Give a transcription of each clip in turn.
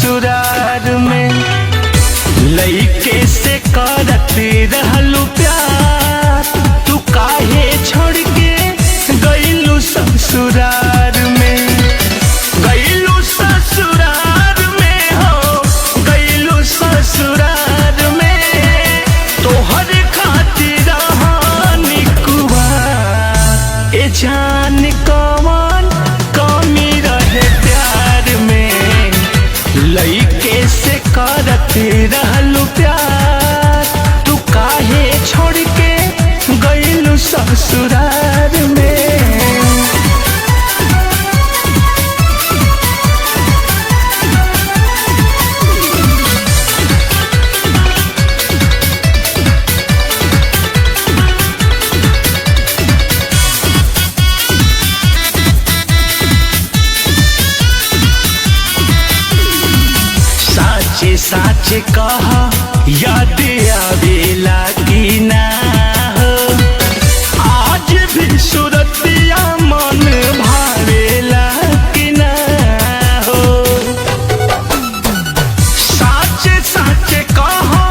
ससुरार में लइके से करत रहलू प्यार, तू काहे छोड़ के गइलू ससुरार में। गइलू ससुरार में हो, गइलू ससुरार में, तोहर खातिर हानि कुवार। ए जान कौन कमी रहे प्यार में, लइके से करत रहलू प्यार, तू काहे छोड़ के गइलू ससुरार में। साचे साचे कहा याद आवेला कि ना हो, आज भी सूरतिया मन भावेला कि ना हो। साचे साचे कहा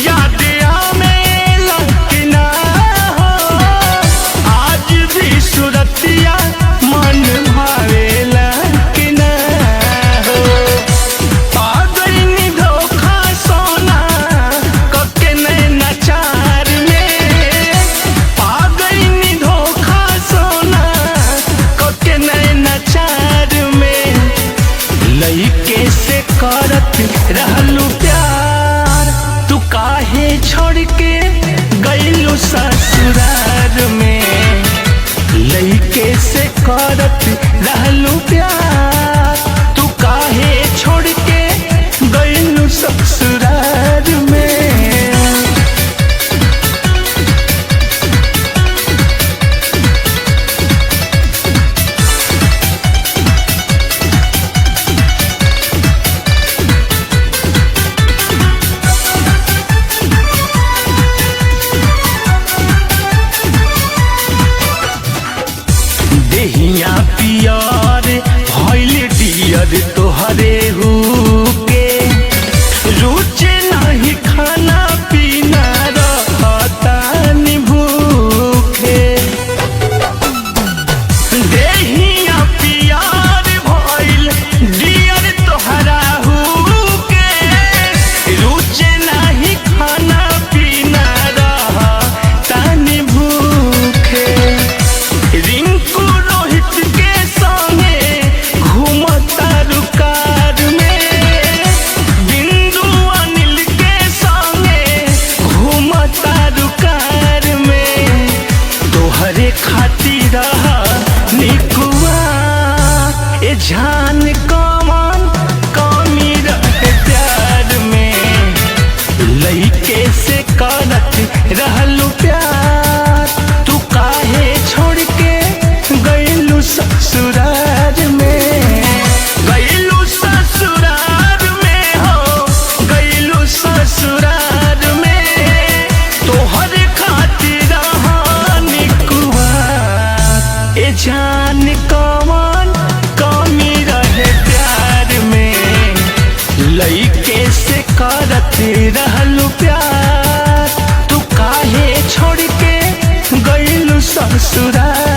याद आवेला कि ना हो, आज भी सूरतिया मन भावेला कि ना हो। पागल धोखा सोना कके नैना चार में, पागल धोखा सोना कके नैना चार में, लइके से करत रहलू प्यार, तू काहे छोड़ के गइलू ससुरार में। लइके से करत रहलू प्यार, तू काहे छोड़ के गइलू ससुरार में। देहिया पियर भइल डियर तोहरे हुके, रुचे नहीं खाना पीना रहता नि भूखे। देहिया पियर भइल डियर तोहरा हुके, रुचे नहीं खाना पीना रहता नि भूखे। रिंकू रोहित के संगे घूमता रुकार में, बिंदु अनिल के संगे घूमता रुकार में, तोहरे खातिर निकुआ। ए जान कौन कमी रहे प्यार में, लइके से करत रहलू प्यार, तू काहे छोड़ के गइलू ससुरार में। गइलू ससुरार में हो, गइलू ससुरार में, तोहर खातिर हानि कुवार। ए जान कौन कमी रहे प्यार में, लइके से करत रहलू प्यार, तू काहे छोड़ के गइलू ससुरार।